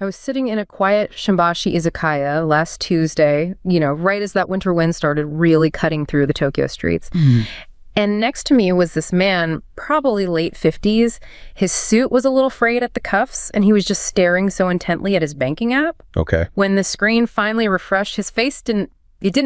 I was sitting in a quiet Shimbashi izakaya last Tuesday, right as that winter wind started really cutting through the Tokyo streets. And next to me was this man, probably late 50s. His suit was a little frayed at the cuffs, and he was just staring so intently at his banking app. Okay. When the screen finally refreshed, his face didn't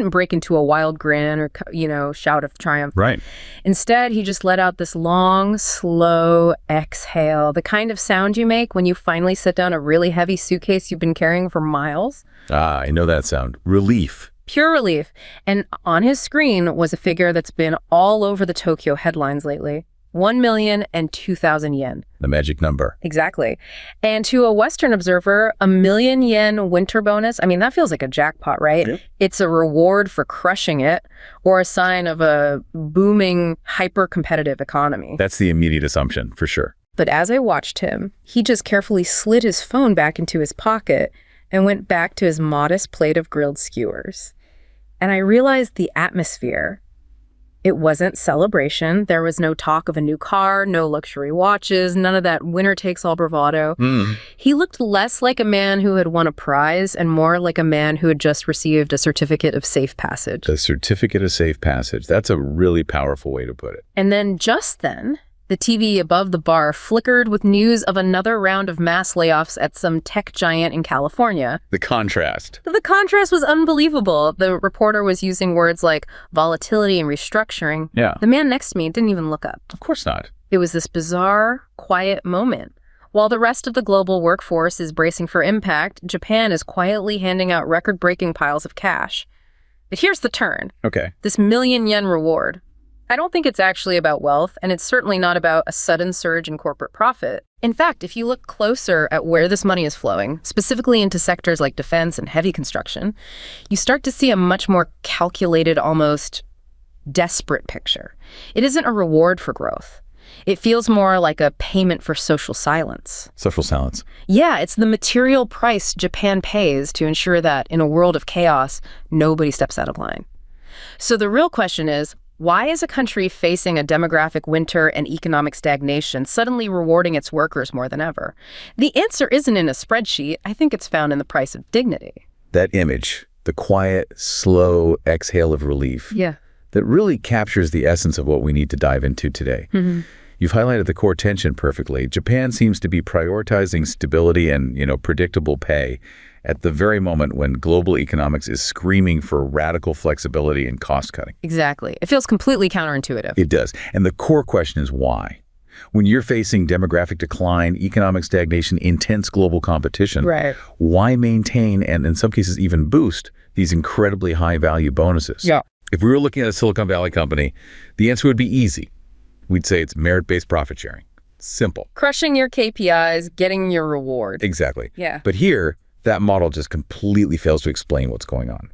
break into a wild grin or, shout of triumph. Right. Instead, he just let out this long, slow exhale, the kind of sound you make when you finally set down a really heavy suitcase you've been carrying for miles. Ah, I know that sound. Relief. Pure relief. And on his screen was a figure that's been all over the Tokyo headlines lately. 1,002,000 yen. The magic number. Exactly. And to a Western observer, a 1,000,000 yen winter bonus, that feels like a jackpot, right? Yep. It's a reward for crushing it or a sign of a booming, hyper-competitive economy. That's the immediate assumption, for sure. But as I watched him, he just carefully slid his phone back into his pocket and went back to his modest plate of grilled skewers. And I realized the atmosphere. It wasn't celebration. There was no talk of a new car, no luxury watches, none of that winner-takes-all bravado. He looked less like a man who had won a prize and more like a man who had just received a certificate of safe passage. The certificate of safe passage. That's a really powerful way to put it. And then just then, the TV above the bar flickered with news of another round of mass layoffs at some tech giant in California. The contrast. The contrast was unbelievable. The reporter was using words like volatility and restructuring. Yeah. The man next to me didn't even look up. Of course not. It was this bizarre, quiet moment. While the rest of the global workforce is bracing for impact, Japan is quietly handing out record-breaking piles of cash. But here's the turn. Okay. This 1,000,000 yen reward. I don't think it's actually about wealth, and it's certainly not about a sudden surge in corporate profit. In fact, if you look closer at where this money is flowing, specifically into sectors like defense and heavy construction, you start to see a much more calculated, almost desperate picture. It isn't a reward for growth. It feels more like a payment for social silence. Social silence. Yeah, it's the material price Japan pays to ensure that, in a world of chaos, nobody steps out of line. So the real question is, why is a country facing a demographic winter and economic stagnation suddenly rewarding its workers more than ever? The answer isn't in a spreadsheet. I think it's found in the price of dignity. That image, the quiet, slow exhale of relief. Yeah. That really captures the essence of what we need to dive into today. You've highlighted the core tension perfectly. Japan seems to be prioritizing stability and, predictable pay at the very moment when global economics is screaming for radical flexibility and cost cutting. Exactly. It feels completely counterintuitive. It does. And the core question is why? When you're facing demographic decline, economic stagnation, intense global competition, right, why maintain and in some cases even boost these incredibly high-value bonuses? Yeah. If we were looking at a Silicon Valley company, the answer would be easy. We'd say it's merit-based profit sharing. Simple. Crushing your KPIs, getting your reward. Exactly. Yeah. But here, that model just completely fails to explain what's going on.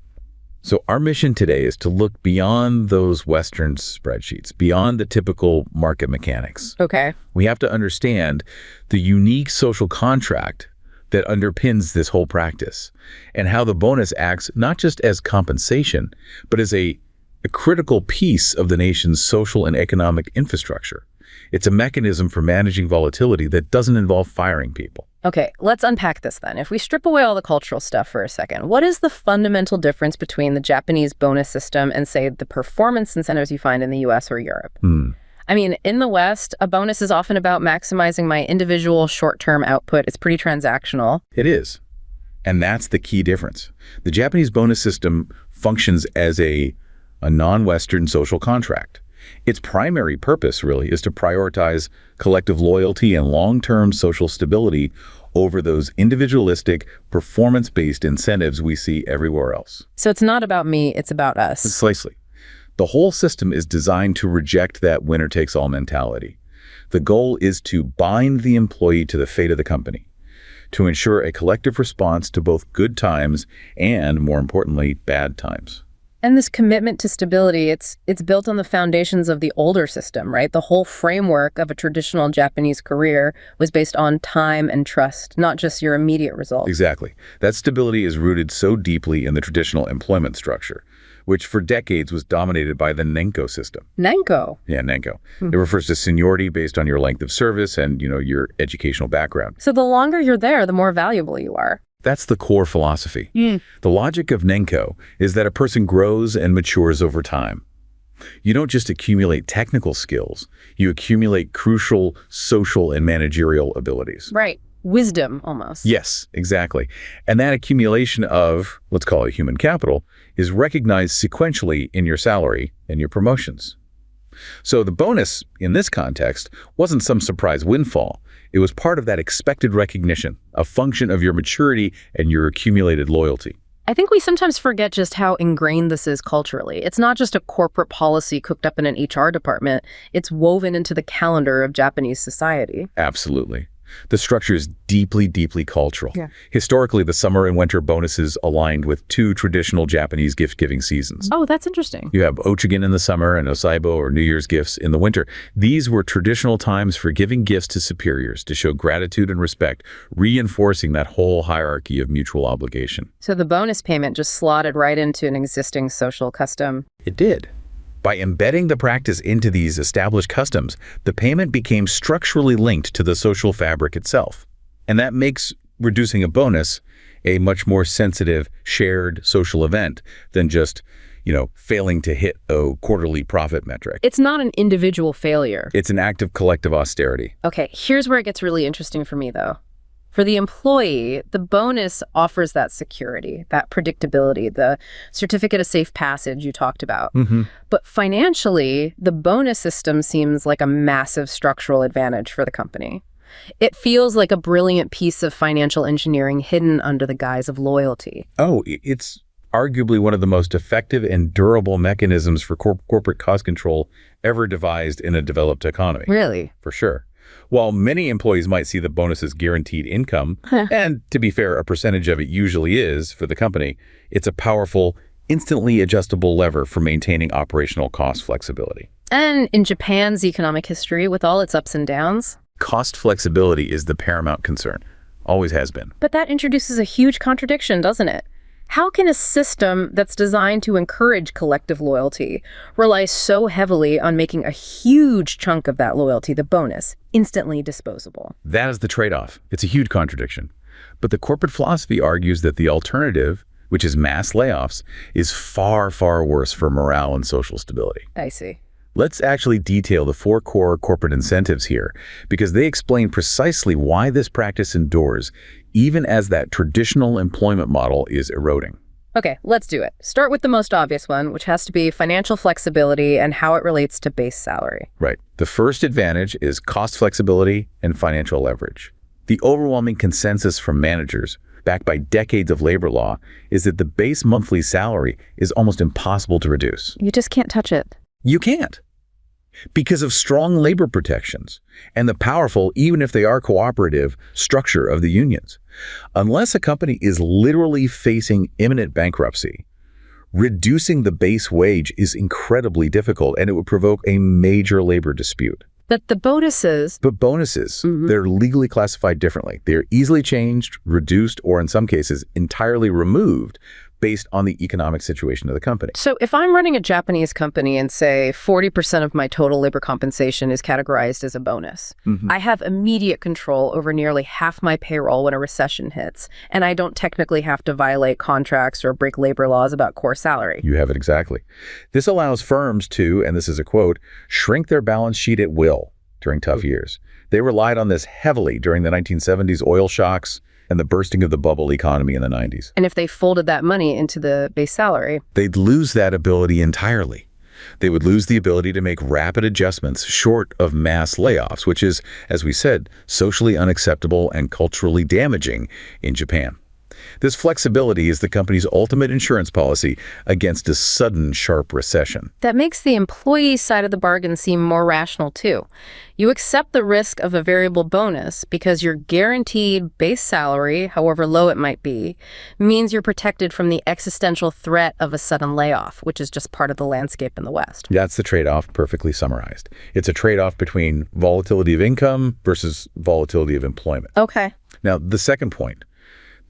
So our mission today is to look beyond those Western spreadsheets, beyond the typical market mechanics. Okay. We have to understand the unique social contract that underpins this whole practice and how the bonus acts not just as compensation, but as a critical piece of the nation's social and economic infrastructure. It's a mechanism for managing volatility that doesn't involve firing people. Okay, let's unpack this then. If we strip away all the cultural stuff for a second, what is the fundamental difference between the Japanese bonus system and, say, the performance incentives you find in the US or Europe? In the West, a bonus is often about maximizing my individual short-term output. It's pretty transactional. It is. And that's the key difference. The Japanese bonus system functions as a non-Western social contract. Its primary purpose, really, is to prioritize collective loyalty and long-term social stability over those individualistic, performance-based incentives we see everywhere else. So it's not about me, it's about us. Precisely. The whole system is designed to reject that winner-takes-all mentality. The goal is to bind the employee to the fate of the company, to ensure a collective response to both good times and, more importantly, bad times. And this commitment to stability, it's built on the foundations of the older system, right? The whole framework of a traditional Japanese career was based on time and trust, not just your immediate results. Exactly. That stability is rooted so deeply in the traditional employment structure. which for decades was dominated by the Nenko system. Nenko? Yeah, Nenko. It refers to seniority based on your length of service and, your educational background. So the longer you're there, the more valuable you are. That's the core philosophy. The logic of Nenko is that a person grows and matures over time. You don't just accumulate technical skills, you accumulate crucial social and managerial abilities. Right. Wisdom, almost. Yes, exactly. And that accumulation of, let's call it human capital, is recognized sequentially in your salary and your promotions. So the bonus, in this context, wasn't some surprise windfall. It was part of that expected recognition, a function of your maturity and your accumulated loyalty. I think we sometimes forget just how ingrained this is culturally. It's not just a corporate policy cooked up in an HR department. It's woven into the calendar of Japanese society. Absolutely. The structure is deeply, deeply cultural. Yeah. Historically, the summer and winter bonuses aligned with two traditional Japanese gift-giving seasons. Oh, that's interesting. You have Ochigen in the summer and Osaibo, or New Year's gifts, in the winter. These were traditional times for giving gifts to superiors to show gratitude and respect, reinforcing that whole hierarchy of mutual obligation. So the bonus payment just slotted right into an existing social custom. It did. By embedding the practice into these established customs, the payment became structurally linked to the social fabric itself. And that makes reducing a bonus a much more sensitive, shared social event than just, failing to hit a quarterly profit metric. It's not an individual failure. It's an act of collective austerity. Okay, here's where it gets really interesting for me, though. For the employee, the bonus offers that security, that predictability, the certificate of safe passage you talked about. But financially, the bonus system seems like a massive structural advantage for the company. It feels like a brilliant piece of financial engineering hidden under the guise of loyalty. Oh, it's arguably one of the most effective and durable mechanisms for corporate cost control ever devised in a developed economy. Really? For sure. While many employees might see the bonus as guaranteed income, and to be fair, a percentage of it usually is for the company, it's a powerful, instantly adjustable lever for maintaining operational cost flexibility. And in Japan's economic history, with all its ups and downs, cost flexibility is the paramount concern. Always has been. But that introduces a huge contradiction, doesn't it? How can a system that's designed to encourage collective loyalty rely so heavily on making a huge chunk of that loyalty, the bonus, instantly disposable? That is the trade-off. It's a huge contradiction. But the corporate philosophy argues that the alternative, which is mass layoffs, is far, far worse for morale and social stability. I see. Let's actually detail the 4 core corporate incentives here, because they explain precisely why this practice endures, even as that traditional employment model is eroding. Okay, let's do it. Start with the most obvious one, which has to be financial flexibility and how it relates to base salary. Right. The first advantage is cost flexibility and financial leverage. The overwhelming consensus from managers, backed by decades of labor law, is that the base monthly salary is almost impossible to reduce. You just can't touch it. You can't. Because of strong labor protections and the powerful, even if they are cooperative, structure of the unions. Unless a company is literally facing imminent bankruptcy, reducing the base wage is incredibly difficult, and it would provoke a major labor dispute. But the bonuses... But bonuses, they're legally classified differently. They're easily changed, reduced, or in some cases, entirely removed based on the economic situation of the company. So if I'm running a Japanese company and say 40% of my total labor compensation is categorized as a bonus, I have immediate control over nearly half my payroll when a recession hits, and I don't technically have to violate contracts or break labor laws about core salary. You have it exactly. This allows firms to, and this is a quote, shrink their balance sheet at will during tough years. They relied on this heavily during the 1970s oil shocks and the bursting of the bubble economy in the 90s. And if they folded that money into the base salary, they'd lose that ability entirely. They would lose the ability to make rapid adjustments short of mass layoffs, which is, as we said, socially unacceptable and culturally damaging in Japan. This flexibility is the company's ultimate insurance policy against a sudden, sharp recession. That makes the employee side of the bargain seem more rational, too. You accept the risk of a variable bonus because your guaranteed base salary, however low it might be, means you're protected from the existential threat of a sudden layoff, which is just part of the landscape in the West. That's the trade-off perfectly summarized. It's a trade-off between volatility of income versus volatility of employment. Okay. Now, the second point,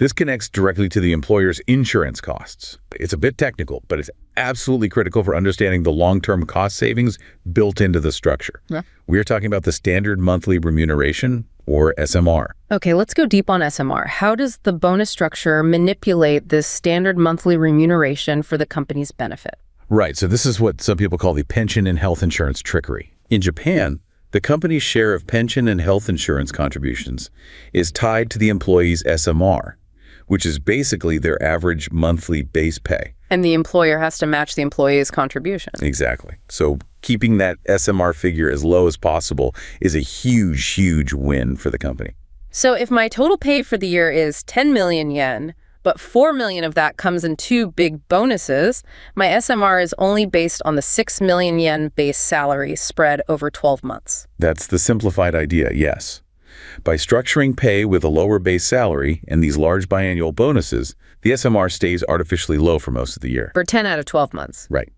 This connects directly to the employer's insurance costs. It's a bit technical, but it's absolutely critical for understanding the long-term cost savings built into the structure. Yeah. We're talking about the Standard Monthly Remuneration, or SMR. Okay, let's go deep on SMR. How does the bonus structure manipulate this standard monthly remuneration for the company's benefit? Right, so this is what some people call the pension and health insurance trickery. In Japan, the company's share of pension and health insurance contributions is tied to the employee's SMR, which is basically their average monthly base pay. And the employer has to match the employee's contribution. Exactly. So keeping that SMR figure as low as possible is a huge, huge win for the company. So if my total pay for the year is 10 million yen, but 4 million of that comes in two big bonuses, my SMR is only based on the 6 million yen base salary spread over 12 months. That's the simplified idea, yes. By structuring pay with a lower base salary and these large biannual bonuses, the SMR stays artificially low for most of the year. For 10 out of 12 months. Right.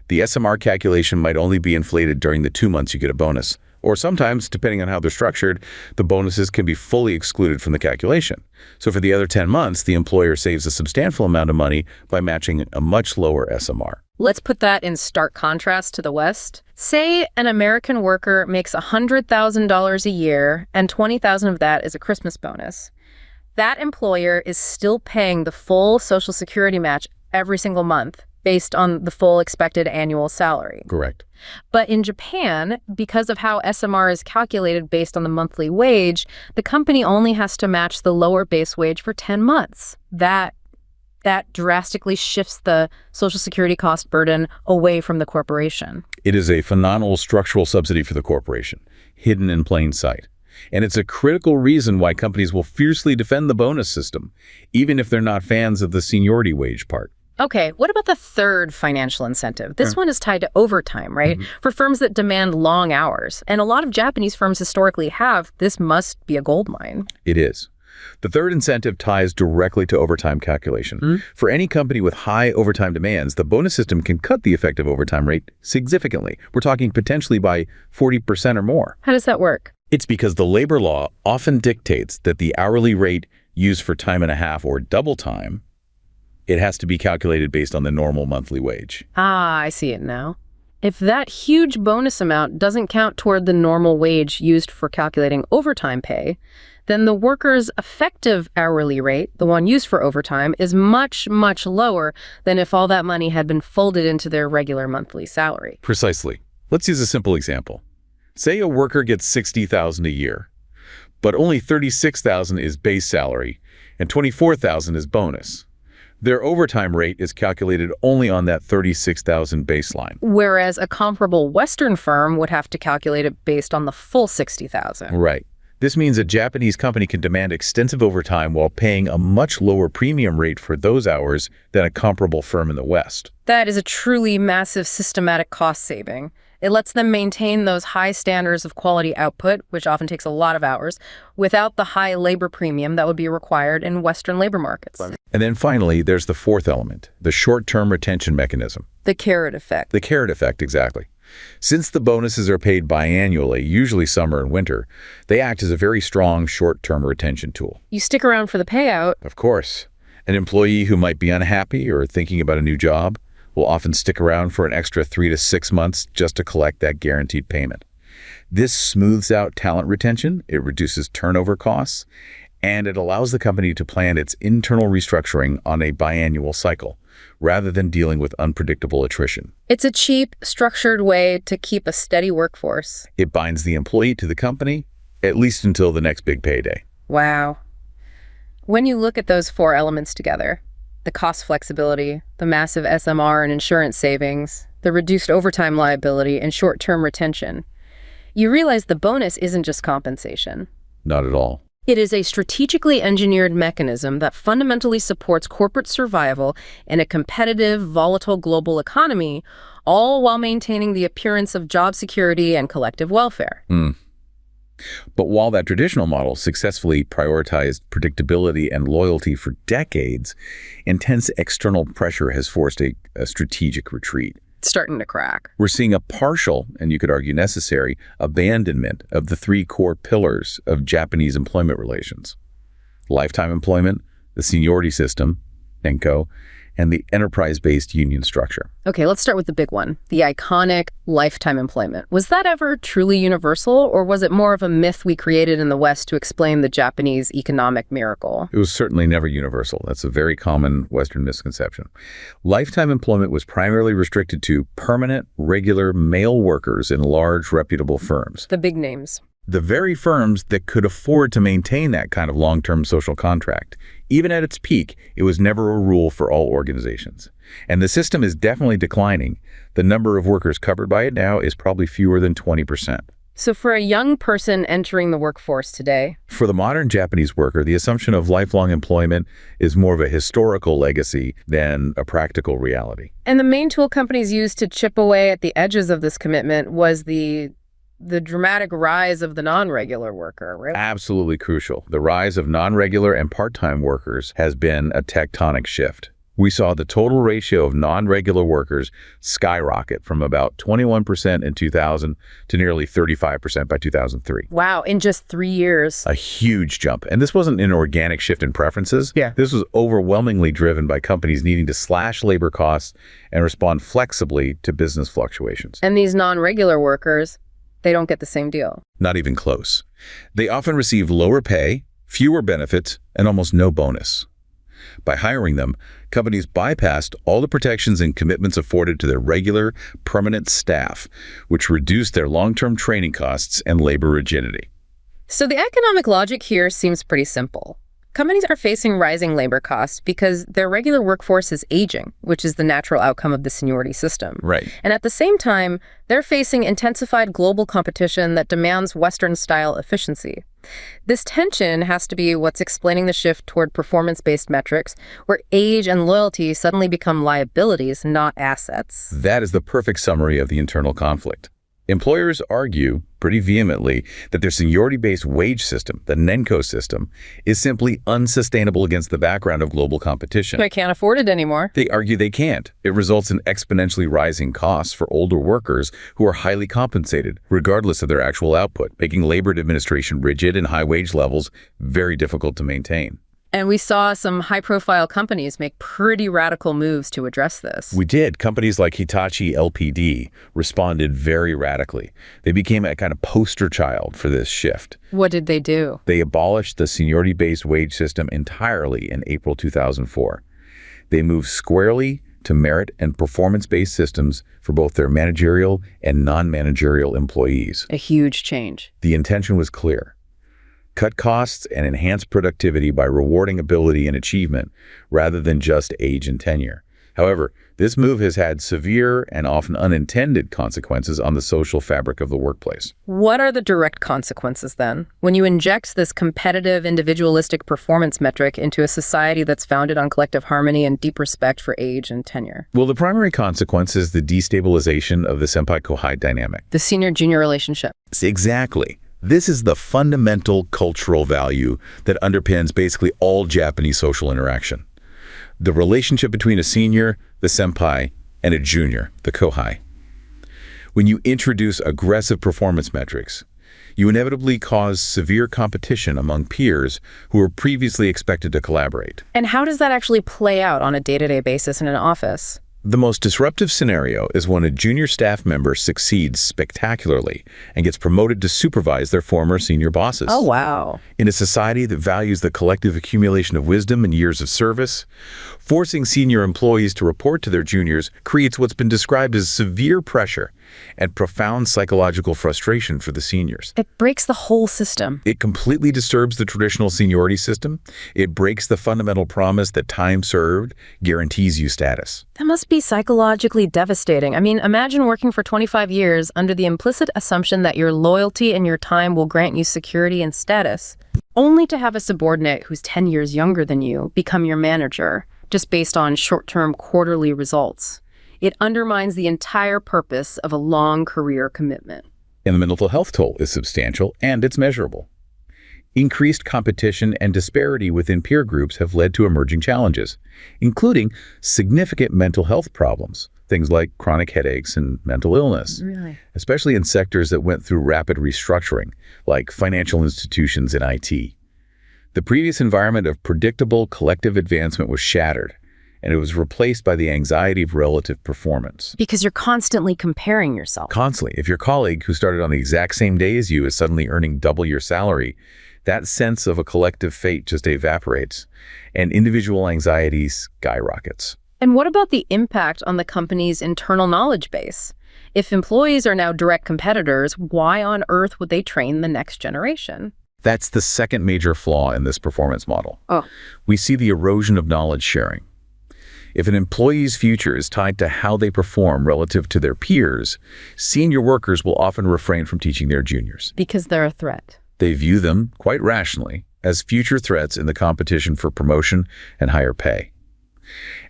The SMR calculation might only be inflated during the 2 months you get a bonus. Or sometimes, depending on how they're structured, the bonuses can be fully excluded from the calculation. So for the other 10 months, the employer saves a substantial amount of money by matching a much lower SMR. Let's put that in stark contrast to the West. Say an American worker makes $100,000 a year and $20,000 of that is a Christmas bonus. That employer is still paying the full Social Security match every single month based on the full expected annual salary. Correct. But in Japan, because of how SMR is calculated based on the monthly wage, the company only has to match the lower base wage for 10 months. That drastically shifts the Social Security cost burden away from the corporation. It is a phenomenal structural subsidy for the corporation, hidden in plain sight. And it's a critical reason why companies will fiercely defend the bonus system, even if they're not fans of the seniority wage part. Okay, what about the third financial incentive? This one is tied to overtime, right? For firms that demand long hours. And a lot of Japanese firms historically have. This must be a gold mine. It is. The third incentive ties directly to overtime calculation. For any company with high overtime demands, the bonus system can cut the effective overtime rate significantly. We're talking potentially by 40% or more. How does that work? It's because the labor law often dictates that the hourly rate used for time and a half or double time, it has to be calculated based on the normal monthly wage. Ah, I see it now. If that huge bonus amount doesn't count toward the normal wage used for calculating overtime pay, then the worker's effective hourly rate, the one used for overtime, is much, much lower than if all that money had been folded into their regular monthly salary. Precisely. Let's use a simple example. Say a worker gets $60,000 a year, but only $36,000 is base salary and $24,000 is bonus. Their overtime rate is calculated only on that $36,000 baseline. Whereas a comparable Western firm would have to calculate it based on the full $60,000. Right. This means a Japanese company can demand extensive overtime while paying a much lower premium rate for those hours than a comparable firm in the West. That is a truly massive systematic cost saving. It lets them maintain those high standards of quality output, which often takes a lot of hours, without the high labor premium that would be required in Western labor markets. And then finally, there's the fourth element, the short-term retention mechanism. The carrot effect. The carrot effect, exactly. Since the bonuses are paid biannually, usually summer and winter, they act as a very strong short-term retention tool. You stick around for the payout. Of course. An employee who might be unhappy or thinking about a new job will often stick around for an extra 3 to 6 months just to collect that guaranteed payment. This smooths out talent retention, it reduces turnover costs, and it allows the company to plan its internal restructuring on a biannual cycle, rather than dealing with unpredictable attrition. It's a cheap, structured way to keep a steady workforce. It binds the employee to the company, at least until the next big payday. Wow. When you look at those four elements together, the cost flexibility, the massive SMR and insurance savings, the reduced overtime liability, and short-term retention, you realize the bonus isn't just compensation. Not at all. It is a strategically engineered mechanism that fundamentally supports corporate survival in a competitive, volatile global economy, all while maintaining the appearance of job security and collective welfare. But while that traditional model successfully prioritized predictability and loyalty for decades, intense external pressure has forced a strategic retreat. It's starting to crack. We're seeing a partial, and you could argue necessary, abandonment of the three core pillars of Japanese employment relations: lifetime employment, the seniority system, Denko, and the enterprise-based union structure. Okay, let's start with the big one, the iconic lifetime employment. Was that ever truly universal, or was it more of a myth we created in the West to explain the Japanese economic miracle? It was certainly never universal. That's a very common Western misconception. Lifetime employment was primarily restricted to permanent, regular male workers in large, reputable firms. The big names. The very firms that could afford to maintain that kind of long-term social contract. Even at its peak, it was never a rule for all organizations. And the system is definitely declining. The number of workers covered by it now is probably fewer than 20%. So for a young person entering the workforce today? For the modern Japanese worker, the assumption of lifelong employment is more of a historical legacy than a practical reality. And the main tool companies used to chip away at the edges of this commitment was the dramatic rise of the non-regular worker, right? Absolutely crucial. The rise of non-regular and part-time workers has been a tectonic shift. We saw the total ratio of non-regular workers skyrocket from about 21% in 2000 to nearly 35% by 2003. Wow, in just 3 years. A huge jump. And this wasn't an organic shift in preferences. Yeah. This was overwhelmingly driven by companies needing to slash labor costs and respond flexibly to business fluctuations. And these non-regular workers, they don't get the same deal. Not even close. They often receive lower pay, fewer benefits, and almost no bonus. By hiring them, companies bypassed all the protections and commitments afforded to their regular, permanent staff, which reduced their long-term training costs and labor rigidity. So the economic logic here seems pretty simple. Companies are facing rising labor costs because their regular workforce is aging, which is the natural outcome of the seniority system. Right. And at the same time, they're facing intensified global competition that demands Western-style efficiency. This tension has to be what's explaining the shift toward performance-based metrics, where age and loyalty suddenly become liabilities, not assets. That is the perfect summary of the internal conflict. Employers argue pretty vehemently that their seniority-based wage system, the Nenko system, is simply unsustainable against the background of global competition. I can't afford it anymore. They argue they can't. It results in exponentially rising costs for older workers who are highly compensated, regardless of their actual output, making labor administration rigid and high wage levels very difficult to maintain. And we saw some high-profile companies make pretty radical moves to address this. We did. Companies like Hitachi LPD responded very radically. They became a kind of poster child for this shift. What did they do? They abolished the seniority-based wage system entirely in April 2004. They moved squarely to merit and performance-based systems for both their managerial and non-managerial employees. A huge change. The intention was clear. Cut costs and enhance productivity by rewarding ability and achievement rather than just age and tenure. However, this move has had severe and often unintended consequences on the social fabric of the workplace. What are the direct consequences then, when you inject this competitive, individualistic performance metric into a society that's founded on collective harmony and deep respect for age and tenure? Well, the primary consequence is the destabilization of the senpai-kohai dynamic. The senior-junior relationship. Exactly. This is the fundamental cultural value that underpins basically all Japanese social interaction. The relationship between a senior, the senpai, and a junior, the kohai. When you introduce aggressive performance metrics, you inevitably cause severe competition among peers who were previously expected to collaborate. And how does that actually play out on a day-to-day basis in an office? The most disruptive scenario is when a junior staff member succeeds spectacularly and gets promoted to supervise their former senior bosses. Oh, wow. In a society that values the collective accumulation of wisdom and years of service, forcing senior employees to report to their juniors creates what's been described as severe pressure and profound psychological frustration for the seniors. It breaks the whole system. It completely disturbs the traditional seniority system. It breaks the fundamental promise that time served guarantees you status. That must be psychologically devastating. I mean, imagine working for 25 years under the implicit assumption that your loyalty and your time will grant you security and status, only to have a subordinate who's 10 years younger than you become your manager, just based on short-term quarterly results. It undermines the entire purpose of a long career commitment. And the mental health toll is substantial, and it's measurable. Increased competition and disparity within peer groups have led to emerging challenges, including significant mental health problems, things like chronic headaches and mental illness, especially in sectors that went through rapid restructuring, like financial institutions and IT. The previous environment of predictable collective advancement was shattered, and it was replaced by the anxiety of relative performance. Because you're constantly comparing yourself. Constantly. If your colleague who started on the exact same day as you is suddenly earning double your salary, that sense of a collective fate just evaporates, and individual anxiety skyrockets. And what about the impact on the company's internal knowledge base? If employees are now direct competitors, why on earth would they train the next generation? That's the second major flaw in this performance model. Oh. We see the erosion of knowledge sharing. If an employee's future is tied to how they perform relative to their peers, senior workers will often refrain from teaching their juniors. Because they're a threat. They view them, quite rationally, as future threats in the competition for promotion and higher pay.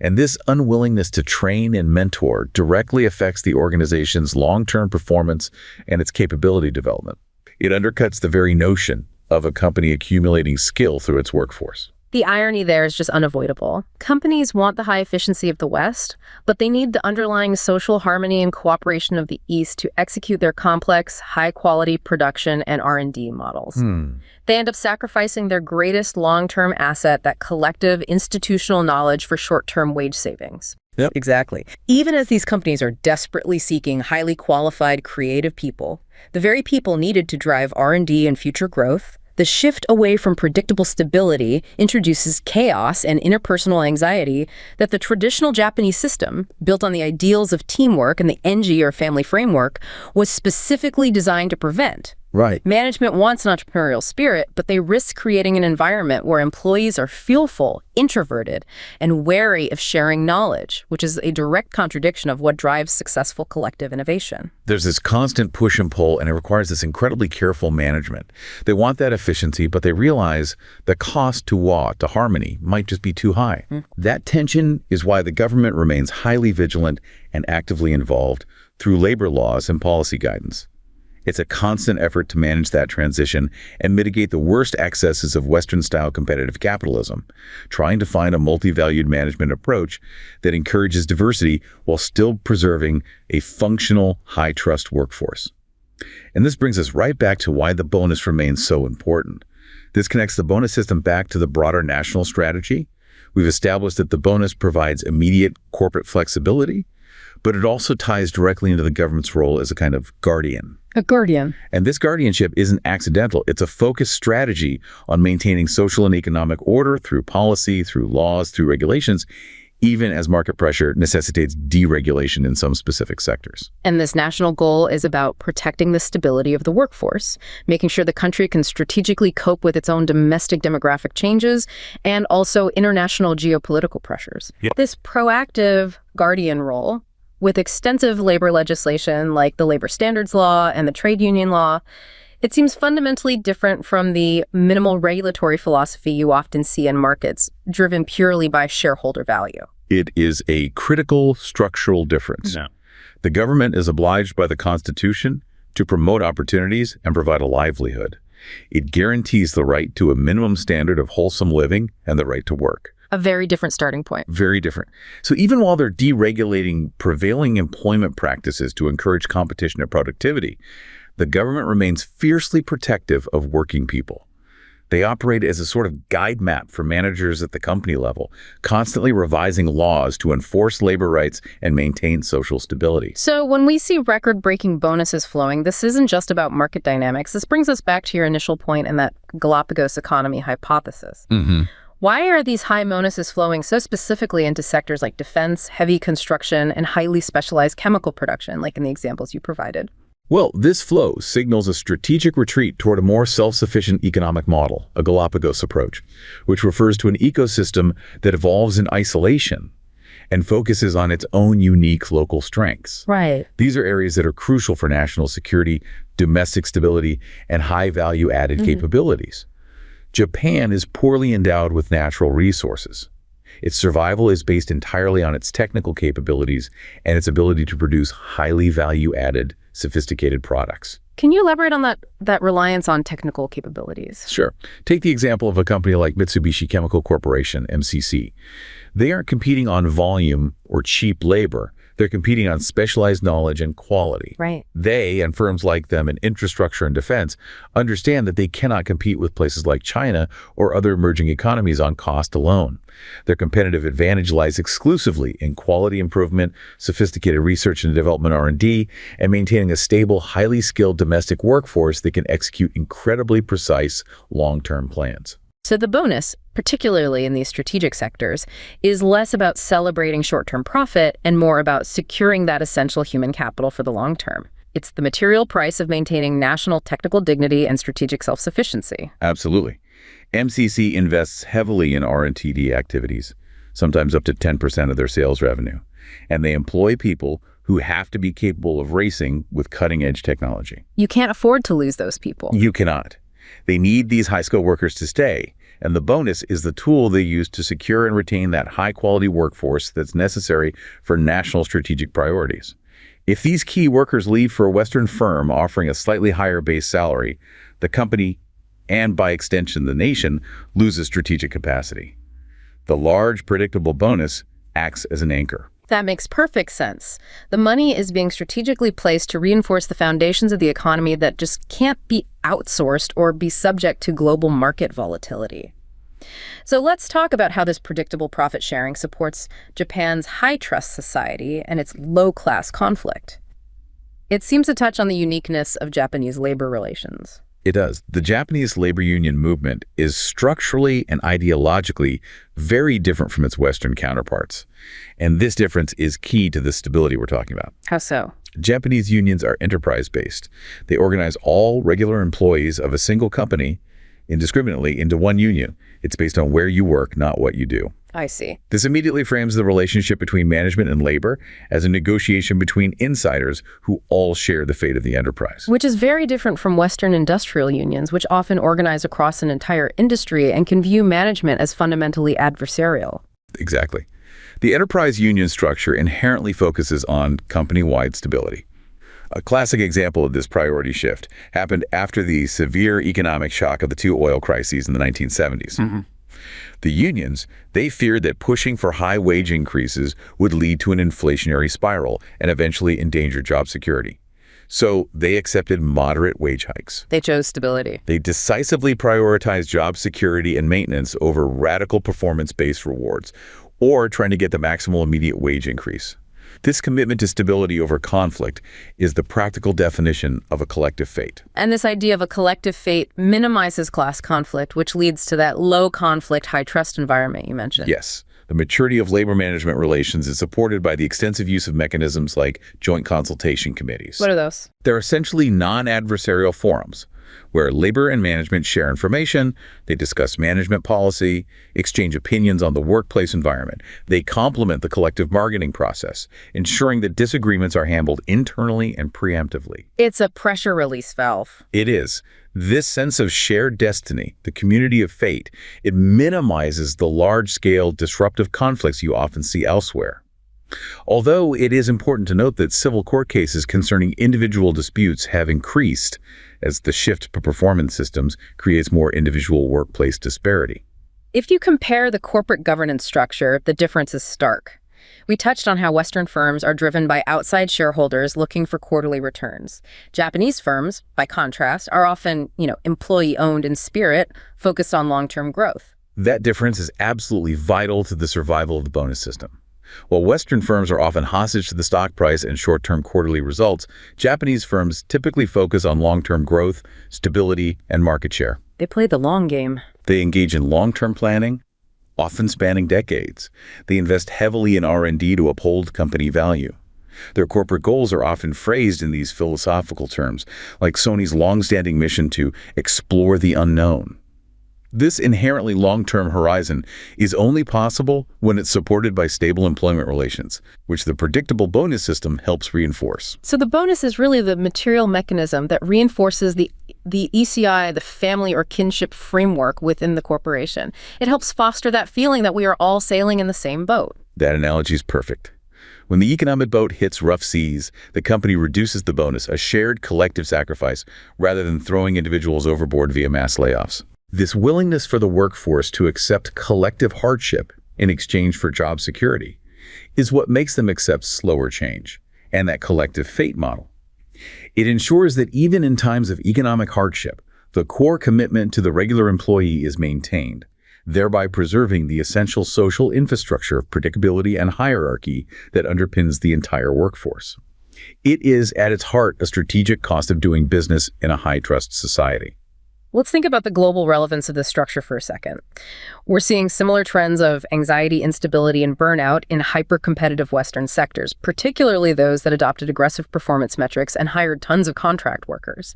And this unwillingness to train and mentor directly affects the organization's long-term performance and its capability development. It undercuts the very notion of a company accumulating skill through its workforce. The irony there is just unavoidable. Companies want the high efficiency of the West, but they need the underlying social harmony and cooperation of the East to execute their complex, high-quality production and R&D models. They end up sacrificing their greatest long-term asset, that collective institutional knowledge, for short-term wage savings. Yep. Exactly. Even as these companies are desperately seeking highly qualified, creative people, the very people needed to drive R&D and future growth, the shift away from predictable stability introduces chaos and interpersonal anxiety that the traditional Japanese system, built on the ideals of teamwork and the NG or family framework, was specifically designed to prevent. Right. Management wants an entrepreneurial spirit, but they risk creating an environment where employees are fearful, introverted, and wary of sharing knowledge, which is a direct contradiction of what drives successful collective innovation. There's this constant push and pull, and it requires this incredibly careful management. They want that efficiency, but they realize the cost to harmony might just be too high. That tension is why the government remains highly vigilant and actively involved through labor laws and policy guidance. It's a constant effort to manage that transition and mitigate the worst excesses of Western-style competitive capitalism, trying to find a multi-valued management approach that encourages diversity while still preserving a functional, high-trust workforce. And this brings us right back to why the bonus remains so important. This connects the bonus system back to the broader national strategy. We've established that the bonus provides immediate corporate flexibility, but it also ties directly into the government's role as a kind of guardian. A guardian. And this guardianship isn't accidental. It's a focused strategy on maintaining social and economic order through policy, through laws, through regulations, even as market pressure necessitates deregulation in some specific sectors. And this national goal is about protecting the stability of the workforce, making sure the country can strategically cope with its own domestic demographic changes and also international geopolitical pressures. Yep. This proactive guardian role, with extensive labor legislation like the labor standards law and the trade union law, it seems fundamentally different from the minimal regulatory philosophy you often see in markets, driven purely by shareholder value. It is a critical structural difference. No. The government is obliged by the Constitution to promote opportunities and provide a livelihood. It guarantees the right to a minimum standard of wholesome living and the right to work. A very different starting point. Very different. So even while they're deregulating prevailing employment practices to encourage competition and productivity, the government remains fiercely protective of working people. They operate as a sort of guide map for managers at the company level, constantly revising laws to enforce labor rights and maintain social stability. So when we see record-breaking bonuses flowing, this isn't just about market dynamics. This brings us back to your initial point in that Galapagos economy hypothesis. Why are these high bonuses flowing so specifically into sectors like defense, heavy construction, and highly specialized chemical production, like in the examples you provided? Well, this flow signals a strategic retreat toward a more self-sufficient economic model, a Galapagos approach, which refers to an ecosystem that evolves in isolation and focuses on its own unique local strengths. Right. These are areas that are crucial for national security, domestic stability, and high value-added capabilities. Japan is poorly endowed with natural resources. Its survival is based entirely on its technical capabilities and its ability to produce highly value-added, sophisticated products. Can you elaborate on that reliance on technical capabilities? Sure. Take the example of a company like Mitsubishi Chemical Corporation, MCC. They aren't competing on volume or cheap labor. They're competing on specialized knowledge and quality. Right. They, and firms like them in infrastructure and defense, understand that they cannot compete with places like China or other emerging economies on cost alone. Their competitive advantage lies exclusively in quality improvement, sophisticated research and development R&D, and maintaining a stable, highly skilled domestic workforce that can execute incredibly precise long-term plans. So the bonus, particularly in these strategic sectors, is less about celebrating short-term profit and more about securing that essential human capital for the long term. It's the material price of maintaining national technical dignity and strategic self-sufficiency. Absolutely. MCC invests heavily in R&D activities, sometimes up to 10% of their sales revenue, and they employ people who have to be capable of racing with cutting-edge technology. You can't afford to lose those people. You cannot. They need these high-skilled workers to stay, and the bonus is the tool they use to secure and retain that high-quality workforce that's necessary for national strategic priorities. If these key workers leave for a Western firm offering a slightly higher base salary, the company, and by extension the nation, loses strategic capacity. The large, predictable bonus acts as an anchor. That makes perfect sense. The money is being strategically placed to reinforce the foundations of the economy that just can't be outsourced or be subject to global market volatility. So let's talk about how this predictable profit sharing supports Japan's high-trust society and its low-class conflict. It seems to touch on the uniqueness of Japanese labor relations. It does. The Japanese labor union movement is structurally and ideologically very different from its Western counterparts. And this difference is key to the stability we're talking about. How so? Japanese unions are enterprise-based. They organize all regular employees of a single company indiscriminately into one union. It's based on where you work, not what you do. I see. This immediately frames the relationship between management and labor as a negotiation between insiders who all share the fate of the enterprise. Which is very different from Western industrial unions, which often organize across an entire industry and can view management as fundamentally adversarial. Exactly. The enterprise union structure inherently focuses on company-wide stability. A classic example of this priority shift happened after the severe economic shock of the two oil crises in the 1970s. The unions, they feared that pushing for high wage increases would lead to an inflationary spiral and eventually endanger job security. So they accepted moderate wage hikes. They chose stability. They decisively prioritized job security and maintenance over radical performance-based rewards or trying to get the maximal immediate wage increase. This commitment to stability over conflict is the practical definition of a collective fate. And this idea of a collective fate minimizes class conflict, which leads to that low-conflict, high-trust environment you mentioned. Yes. The maturity of labor management relations is supported by the extensive use of mechanisms like joint consultation committees. What are those? They're essentially non-adversarial forums where labor and management share information, they discuss management policy, exchange opinions on the workplace environment. They complement the collective bargaining process, ensuring that disagreements are handled internally and preemptively. It's a pressure release valve. It is. This sense of shared destiny, the community of fate, it minimizes the large-scale disruptive conflicts you often see elsewhere. Although it is important to note that civil court cases concerning individual disputes have increased as the shift to performance systems creates more individual workplace disparity. If you compare the corporate governance structure, the difference is stark. We touched on how Western firms are driven by outside shareholders looking for quarterly returns. Japanese firms, by contrast, are often, employee-owned in spirit, focused on long-term growth. That difference is absolutely vital to the survival of the bonus system. While Western firms are often hostage to the stock price and short-term quarterly results, Japanese firms typically focus on long-term growth, stability, and market share. They play the long game. They engage in long-term planning, often spanning decades. They invest heavily in R&D to uphold company value. Their corporate goals are often phrased in these philosophical terms, like Sony's long-standing mission to explore the unknown. This inherently long-term horizon is only possible when it's supported by stable employment relations, which the predictable bonus system helps reinforce. So the bonus is really the material mechanism that reinforces the ECI, the family or kinship framework within the corporation. It helps foster that feeling that we are all sailing in the same boat. That analogy is perfect. When the economic boat hits rough seas, the company reduces the bonus, a shared collective sacrifice, rather than throwing individuals overboard via mass layoffs. This willingness for the workforce to accept collective hardship in exchange for job security is what makes them accept slower change and that collective fate model. It ensures that even in times of economic hardship, the core commitment to the regular employee is maintained, thereby preserving the essential social infrastructure of predictability and hierarchy that underpins the entire workforce. It is, at its heart, a strategic cost of doing business in a high-trust society. Let's think about the global relevance of this structure for a second. We're seeing similar trends of anxiety, instability, and burnout in hyper-competitive Western sectors, particularly those that adopted aggressive performance metrics and hired tons of contract workers.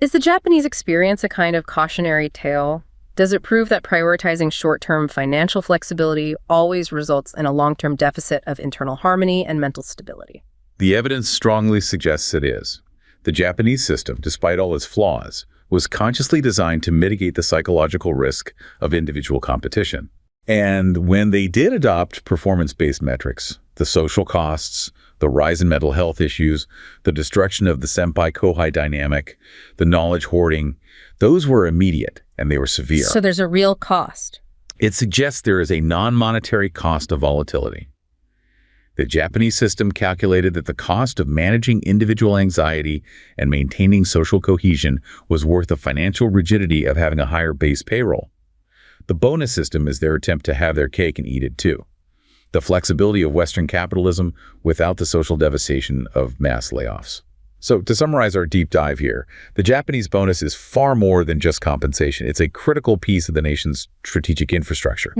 Is the Japanese experience a kind of cautionary tale? Does it prove that prioritizing short-term financial flexibility always results in a long-term deficit of internal harmony and mental stability? The evidence strongly suggests it is. The Japanese system, despite all its flaws, was consciously designed to mitigate the psychological risk of individual competition. And when they did adopt performance-based metrics, the social costs, the rise in mental health issues, the destruction of the senpai-kohai dynamic, the knowledge hoarding, those were immediate and they were severe. So there's a real cost. It suggests there is a non-monetary cost of volatility. The Japanese system calculated that the cost of managing individual anxiety and maintaining social cohesion was worth the financial rigidity of having a higher base payroll. The bonus system is their attempt to have their cake and eat it too. The flexibility of Western capitalism without the social devastation of mass layoffs. So to summarize our deep dive here, the Japanese bonus is far more than just compensation. It's a critical piece of the nation's strategic infrastructure.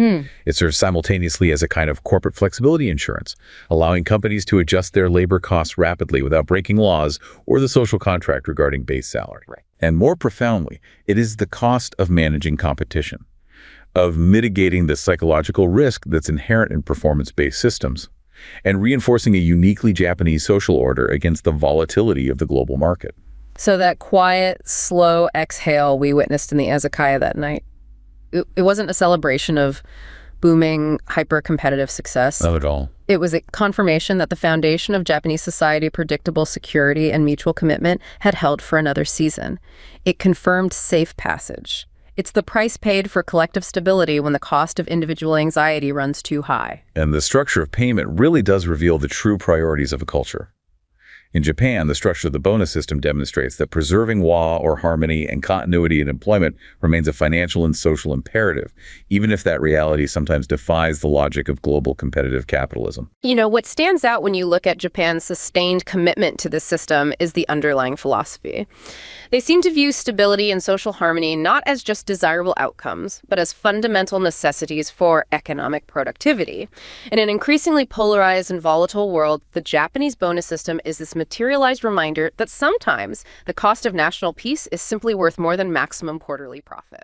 It serves simultaneously as a kind of corporate flexibility insurance, allowing companies to adjust their labor costs rapidly without breaking laws or the social contract regarding base salary. And more profoundly, it is the cost of managing competition, of mitigating the psychological risk that's inherent in performance-based systems, and reinforcing a uniquely Japanese social order against the volatility of the global market. So that quiet, slow exhale we witnessed in the izakaya that night, it wasn't a celebration of booming, hyper-competitive success. Not at all. It was a confirmation that the foundation of Japanese society, predictable security and mutual commitment, had held for another season. It confirmed safe passage. It's the price paid for collective stability when the cost of individual anxiety runs too high. And the structure of payment really does reveal the true priorities of a culture. In Japan, the structure of the bonus system demonstrates that preserving wa or harmony and continuity in employment remains a financial and social imperative, even if that reality sometimes defies the logic of global competitive capitalism. You know, what stands out when you look at Japan's sustained commitment to this system is the underlying philosophy. They seem to view stability and social harmony not as just desirable outcomes, but as fundamental necessities for economic productivity. In an increasingly polarized and volatile world, the Japanese bonus system is this materialized reminder that sometimes the cost of national peace is simply worth more than maximum quarterly profit.